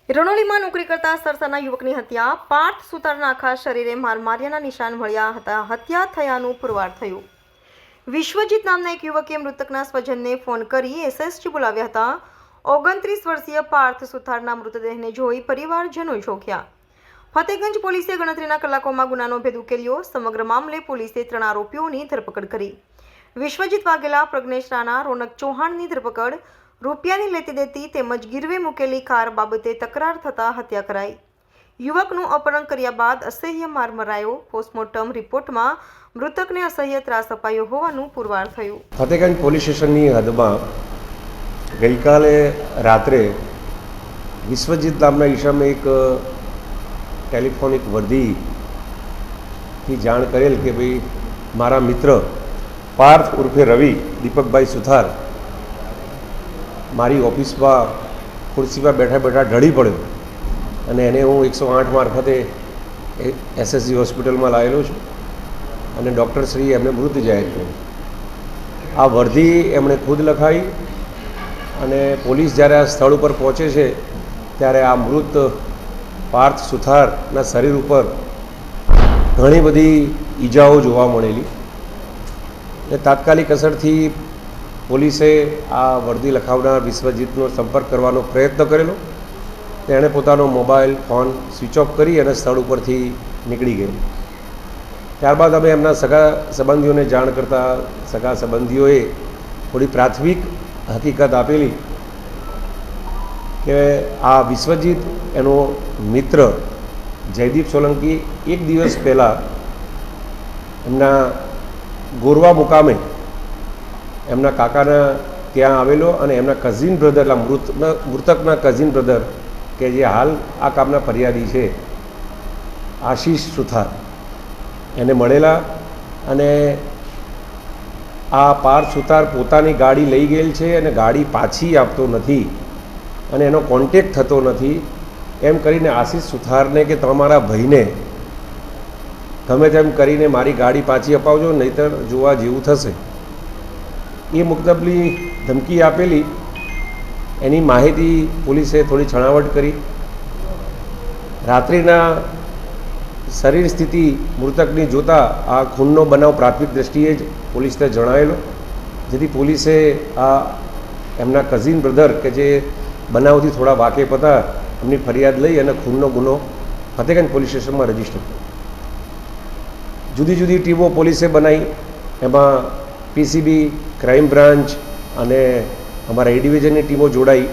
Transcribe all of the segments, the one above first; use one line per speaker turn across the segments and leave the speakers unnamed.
રણોલીમાં નોકરી કરતા સરસાના યુવકની હત્યા, પાર્થ સુતારના આખા શરીરે મારમાર્યાના નિશાન મળ્યા હતા. હત્યા થયાનું પુરવાર થયું. વિશ્વજીત નામના એક યુવકે મૃતકના સ્વજનને ફોન કરી એસએસજી બોલાવ્યા હતા. 29 વર્ષીય પાર્થ સુથારના મૃતદેહને જોઈ પરિવારજનો ચોંક્યા. ફતેગંજ પોલીસે ગણતરીના કલાકોમાં ગુનાનો ભેદ ઉકેલ્યો. સમગ્ર મામલે પોલીસે 3 આરોપીઓની ધરપકડ કરી. વિશ્વજીત વાઘેલા, પ્રજ્ઞેશ રાણા, રોનક ચૌહાણની ધરપકડ. રૂપિયાની લેતી દેતી તેમજ ગીરવે મૂકેલી કાર બાબતે તકરાર થતા હત્યા કરાઈ. યુવકનું અપહરણ કર્યા બાદ અસહ્ય માર મરાયો. પોસ્ટમોર્ટમ રિપોર્ટમાં મૃતકને અસહ્ય ત્રાસ અપાયો હોવાનું પુરવાર થયું.
ફતેગંજ પોલીસ સ્ટેશનની હદમાં ગઈકાલે રાત્રે વિશ્વજીત નામના ઈસમે એક ટેલિફોનિક વર્દીથી જાણ કરેલ કે ભાઈ મારા મિત્ર પાર્થ ઉર્ફે રવિ દીપકભાઈ સુથાર મારી ઓફિસમાં ખુરશીમાં બેઠા બેઠા ઢળી પડ્યો અને એને હું 108 મારફતે એસએસજી હોસ્પિટલમાં લાવેલો છું અને ડૉક્ટરશ્રીએ એમને મૃત જાહેર કર્યું. આ વર્દી એમણે ખુદ લખાઈ અને પોલીસ જ્યારે આ સ્થળ ઉપર પહોંચે છે ત્યારે આ મૃત પાર્થ સુથારના શરીર ઉપર ઘણી બધી ઈજાઓ જોવા મળેલી અને તાત્કાલિક અસરથી પોલીસે આ વર્દી લખાવનાર વિશ્વજીતનો સંપર્ક કરવાનો પ્રયત્ન કરેલો. તેણે પોતાનો મોબાઈલ ફોન સ્વિચ ઓફ કરી અને સ્થળ ઉપરથી નીકળી ગયેલો. ત્યારબાદ અમે એમના સગા સંબંધીઓને જાણ કરતાં સગા સંબંધીઓએ થોડી પ્રાથમિક હકીકત આપેલી કે આ વિશ્વજીત એનો મિત્ર જયદીપ સોલંકી એક દિવસ પહેલાં એમના ગોરવા મુકામે એમના કાકાના ત્યાં આવેલો અને એમના કઝિન બ્રધર, એટલે મૃતકના કઝિન બ્રધર કે જે હાલ આ કામના ફરિયાદી છે આશીષ સુથાર, એને મળેલા અને આ પાર્થ સુથાર પોતાની ગાડી લઈ ગયેલ છે અને ગાડી પાછી આપતો નથી અને એનો કોન્ટેક્ટ થતો નથી એમ કરીને આશીષ સુથારને કે તમારા ભાઈને ગમે તેમ કરીને મારી ગાડી પાછી અપાવજો, નહીંતર જોવા જેવું થશે. એ મુક્તબલી ધમકી આપેલી. એની માહિતી પોલીસે થોડી છણાવટ કરી. રાત્રિના શરીર સ્થિતિ મૃતકની જોતાં આ ખૂનનો બનાવ પ્રાથમિક દ્રષ્ટિએ જ પોલીસને જણાવેલો, જેથી પોલીસે આ એમના કઝિન બ્રધર કે જે બનાવથી થોડા વાકેફ હતા એમની ફરિયાદ લઈ અને ખૂનનો ગુનો ફતેગંજ પોલીસ સ્ટેશનમાં રજીસ્ટર કર્યો. જુદી જુદી ટીમો પોલીસે બનાવી. એમાં પીસીબી, ક્રાઇમ બ્રાન્ચ અને અમારા એ ડિવિઝનની ટીમો જોડાઈ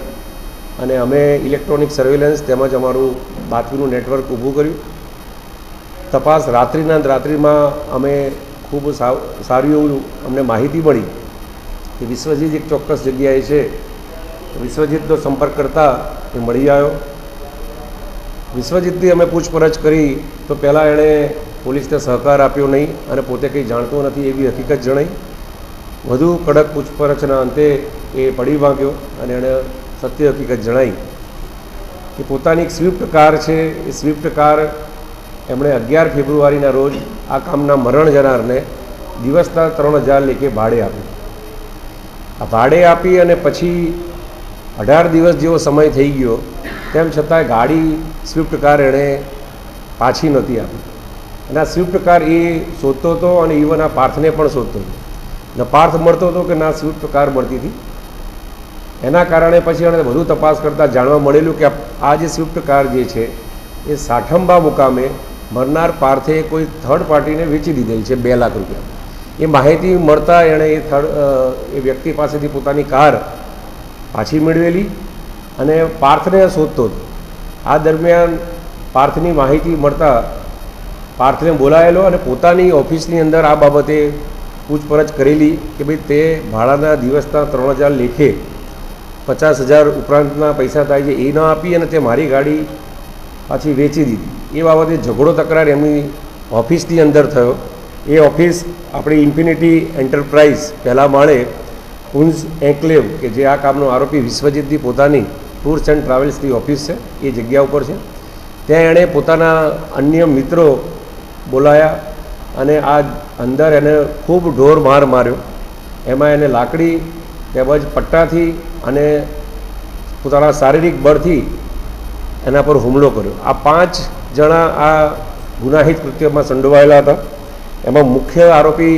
અને અમે ઇલેક્ટ્રોનિક સર્વેલન્સ તેમજ અમારું બાતમીનું નેટવર્ક ઊભું કર્યું. તપાસ રાત્રિમાં અમે ખૂબ સારું એવું અમને માહિતી મળી કે વિશ્વજીત એક ચોક્કસ જગ્યાએ છે. વિશ્વજીતનો સંપર્ક કરતાં એ મળી આવ્યો. વિશ્વજીતની અમે પૂછપરછ કરી તો પહેલાં એણે પોલીસને સહકાર આપ્યો નહીં અને પોતે કંઈ જાણતો નથી એવી હકીકત જણાઈ. વધુ કડક પૂછપરછના અંતે એ પડી વાગ્યો અને એણે સત્ય હકીકત જણાવી કે પોતાની એક સ્વિફ્ટ કાર છે. એ સ્વિફ્ટ કાર એમણે 11 ફેબ્રુઆરીના રોજ આ કામના મરણ જનારને દિવસના 3000 લેખે ભાડે આપી. આ ભાડે આપી અને પછી 18 દિવસ જેવો સમય થઈ ગયો તેમ છતાંય ગાડી સ્વિફ્ટ કાર એણે પાછી નહોતી આપી અને આ સ્વિફ્ટ કાર એ શોધતો હતો અને ઇવન આ પાર્થને પણ શોધતો હતો. ન પાર્થ મળતો હતો કે ના સ્વિફ્ટ કાર મળતી હતી. એના કારણે પછી એણે વધુ તપાસ કરતાં જાણવા મળેલું કે આ જે સ્વિફ્ટ કાર જે છે એ સાઠંબા મુકામે મરનાર પાર્થે કોઈ થર્ડ પાર્ટીને વેચી દીધેલ છે 2 લાખ રૂપિયા. એ માહિતી મળતા એણે એ વ્યક્તિ પાસેથી પોતાની કાર પાછી મેળવેલી અને પાર્થને શોધતો હતો. આ દરમિયાન પાર્થની માહિતી મળતા પાર્થને બોલાયેલો અને પોતાની ઓફિસની અંદર આ બાબતે પૂછપરછ કરેલી કે ભાઈ તે ભાડાના દિવસના 3000 લેખે 50,000 ઉપરાંતના પૈસા થાય છે એ ન આપી અને તે મારી ગાડી પાછી વેચી દીધી. એ બાબતે ઝઘડો તકરાર એમની ઓફિસની અંદર થયો. એ ઓફિસ આપણી ઇન્ફિનિટી એન્ટરપ્રાઇઝ પહેલાં માળે કુન્સ એન્કલેવ કે જે આ કામનો આરોપી વિશ્વજીતની પોતાની ટૂર્સ એન્ડ ટ્રાવેલ્સની ઓફિસ છે એ જગ્યા ઉપર છે. ત્યાં એણે પોતાના અન્ય મિત્રો બોલાયા અને આ અંદર એને ખૂબ ઢોર માર માર્યો. એમાં એને લાકડી તેમજ પટ્ટાથી અને પોતાના શારીરિક બળથી એના પર હુમલો કર્યો. આ 5 જણા આ ગુનાહિત કૃત્યમાં સંડોવાયેલા હતા. એમાં મુખ્ય આરોપી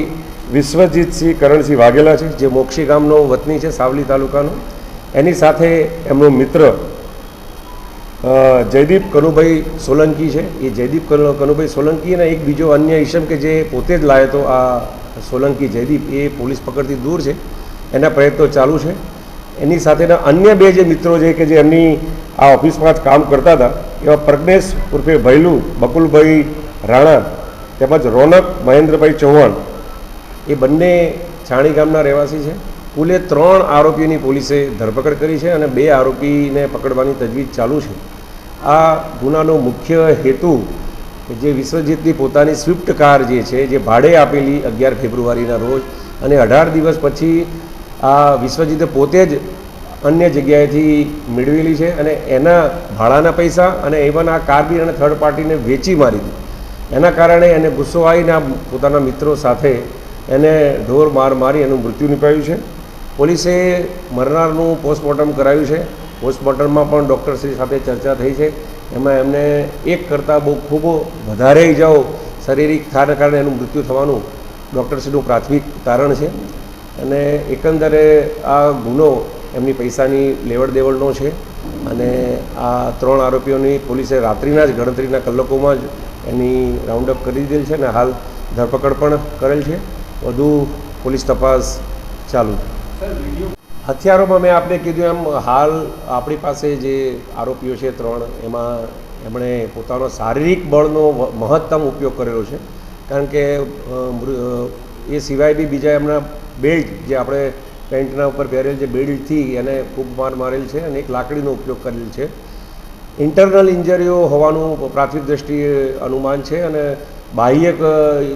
વિશ્વજીતસિંહ કરણસિંહ વાઘેલા છે, જે મોક્ષી ગામનો વતની છે, સાવલી તાલુકાનો. એની સાથે એમનો મિત્ર જયદીપ કનુભાઈ સોલંકી છે. એ જયદીપ કનુભાઈ સોલંકી અને એક બીજો અન્ય ઈસમ કે જે પોતે જ લાવ્યો હતો આ સોલંકી જયદીપ, એ પોલીસ પકડથી દૂર છે. એના પ્રયત્નો ચાલુ છે. એની સાથેના અન્ય 2 જે મિત્રો છે કે જે એમની આ ઓફિસમાં જ કામ કરતા હતા, એવા પ્રજ્ઞેશ ઉર્ફે ભૈલુ બકુલભાઈ રાણા તેમજ રોનક મહેન્દ્રભાઈ ચૌહાણ, એ બંને છાણી ગામના રહેવાસી છે. કુલે 3 આરોપીની પોલીસે ધરપકડ કરી છે અને 2 આરોપીને પકડવાની તજવીજ ચાલુ છે. આ ગુનાનો મુખ્ય હેતુ જે વિશ્વજીતની પોતાની સ્વિફ્ટ કાર જે છે, જે ભાડે આપેલી 11 ફેબ્રુઆરીના રોજ, અને 18 દિવસ પછી આ વિશ્વજીતે પોતે જ અન્ય જગ્યાએથી મેળવેલી છે અને એના ભાડાના પૈસા અને ઇવન આ કાર બી અને થર્ડ પાર્ટીને વેચી મારી હતી. એના કારણે એને ગુસ્સો આવીને પોતાના મિત્રો સાથે એને ઢોર માર મારી એનું મૃત્યુ નિપજાવ્યું છે. પોલીસે મરનારનું પોસ્ટમોર્ટમ કરાવ્યું છે. પોસ્ટમોર્ટમમાં પણ ડૉક્ટરશ્રી સાથે ચર્ચા થઈ છે. એમાં એમને એક કરતાં બહુ ખૂબ વધારે ઇજાઓ શારીરિક થાના કારણે એનું મૃત્યુ થવાનું ડૉક્ટરશ્રીનું પ્રાથમિક તારણ છે. અને એકંદરે આ ગુનો એમની પૈસાની લેવડ દેવડનો છે. અને આ 3 આરોપીઓની પોલીસે રાત્રિના જ ગણતરીના કલાકોમાં જ એની રાઉન્ડઅપ કરી દીધેલ છે અને હાલ ધરપકડ પણ કરેલ છે. વધુ પોલીસ તપાસ ચાલુ છે. હથિયારોમાં મેં આપને કીધું એમ હાલ આપણી પાસે જે આરોપીઓ છે 3, એમાં એમણે પોતાનો શારીરિક બળનો મહત્તમ ઉપયોગ કરેલો છે. કારણ કે એ સિવાય બી બીજા એમના બેલ્ટ, જે આપણે પેન્ટના ઉપર પહેરેલ જે બેલ્ટથી એને ખૂબ માર મારેલ છે અને એક લાકડીનો ઉપયોગ કરેલ છે. ઇન્ટરનલ ઇન્જરીઓ હોવાનું પ્રાથમિક દ્રષ્ટિએ અનુમાન છે અને બાહ્યક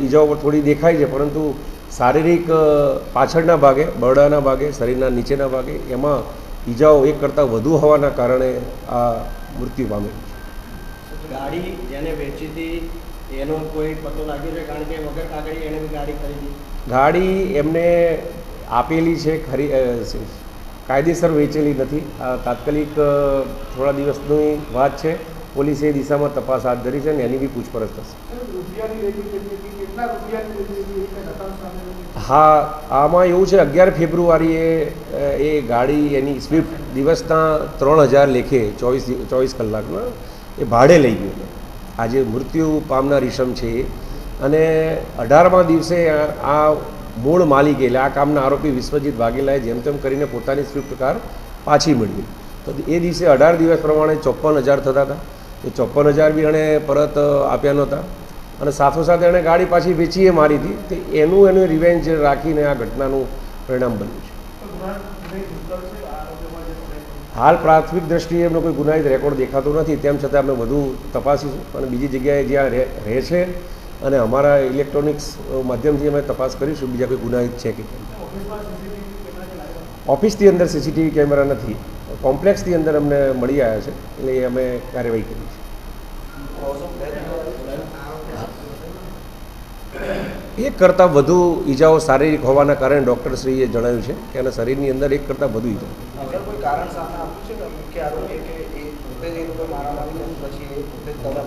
ઈજાઓ પર થોડી દેખાય છે, પરંતુ શારીરિક પાછળના ભાગે, બરડાના ભાગે, શરીરના નીચેના ભાગે એમાં ઈજાઓ એક કરતાં વધુ હોવાના કારણે આ મૃત્યુ પામેલ છે.
ગાડી જેને વેચી હતી એનો કોઈ પતો લાગ્યો છે? કારણ કે વગર કાગળી એને બી ગાડી ખરીદી.
ગાડી એમને આપેલી છે, કાયદેસર વેચેલી નથી. આ તાત્કાલિક થોડા દિવસની વાત છે. પોલીસે એ દિશામાં તપાસ હાથ ધરી છે અને એની બી પૂછપરછ થશે. હા, આમાં એવું છે, 11 ફેબ્રુઆરીએ એ ગાડી એની સ્વિફ્ટ દિવસના 3000 લેખે 24 કલાકના એ ભાડે લઈ ગયો હતો. આ જે મૃત્યુ પામનાર ઈસમ છે એ, અને 18મા દિવસે આ મૂળ માલિક એટલે આ કામના આરોપી વિશ્વજીત વાઘેલાએ જેમ તેમ કરીને પોતાની સ્વિફ્ટ કાર પાછી મેળવી. તો એ દિવસે 18 દિવસ પ્રમાણે 54,000 થતા હતા. એ 54,000 બી એણે પરત આપ્યા નહોતા અને સાથોસાથ એણે ગાડી પાછી વેચીએ મારી હતી. તો એનું રિવેન્જ રાખીને આ ઘટનાનું પરિણામ બન્યું છે. હાલ પ્રાથમિક દ્રષ્ટિએ એમનો કોઈ ગુનાહિત રેકોર્ડ દેખાતો નથી. તેમ છતાં અમે વધુ તપાસીશું અને બીજી જગ્યાએ જ્યાં રહે છે અને અમારા ઇલેક્ટ્રોનિક્સ માધ્યમથી અમે તપાસ કરીશું બીજા કોઈ ગુનાહિત છે કે કેમ. ઓફિસની અંદર સીસીટીવી કેમેરા નથી, કોમ્પ્લેક્સની અંદર અમને મળી આવ્યા છે, એટલે એ અમે કાર્યવાહી કરી છે. એક કરતાં વધુ ઈજાઓ શારીરિક હોવાના કારણે ડૉક્ટરશ્રીએ જણાવ્યું છે કે એના શરીરની અંદર એક કરતાં વધુ ઈજાઓ.
કોઈ કારણ સામે આપ્યું છે કે મુખ્ય આરોપી કે એ પોતે જ એ લોકો મારામારી પછી એ પોતે જ દવા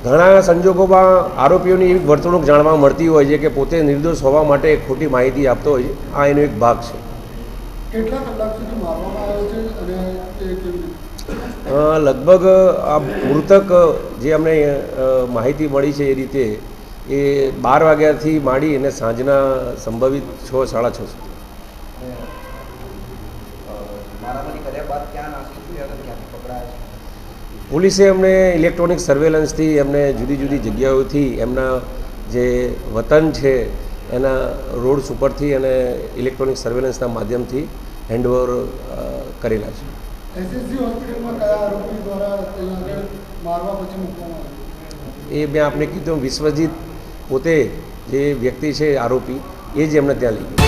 ઘણા સંજોગોમાં આરોપીઓની એવી વર્તણૂક જાણવા મળતી હોય છે કે પોતે નિર્દોષ હોવા માટે ખોટી માહિતી આપતો હોય છે. આ એનો એક ભાગ છે.
કેટલા કલાક સુધી મારવામાં આવ્યો છે અને એ કેવી રીતે?
લગભગ આ મૃતક જે અમને માહિતી મળી છે એ રીતે એ 12 વાગ્યાથી માંડી અને સાંજના સંભવિત 6, 6:30 સુધી.
મારામારી કર્યા બાદ ક્યાં નાસી હતી અને ક્યાંથી પકડાયા છે?
પોલીસે અમને ઇલેક્ટ્રોનિક સર્વેલન્સથી એમને જુદી જુદી જગ્યાઓથી એમના જે વતન છે એના રોડ્સ ઉપરથી અને ઇલેક્ટ્રોનિક સર્વેલન્સના માધ્યમથી હેન્ડઓવર કરેલા છે.
એસએસજી હોસ્પિટલમાં કયા આરોપી દ્વારા ત્યાં આગળ મારવા પછી મૂકવામાં આવ્યું?
એ મેં આપને કીધું, વિશ્વજીત પોતે જે વ્યક્તિ છે આરોપી, એ જ એમને ત્યાં લઈ ગયો.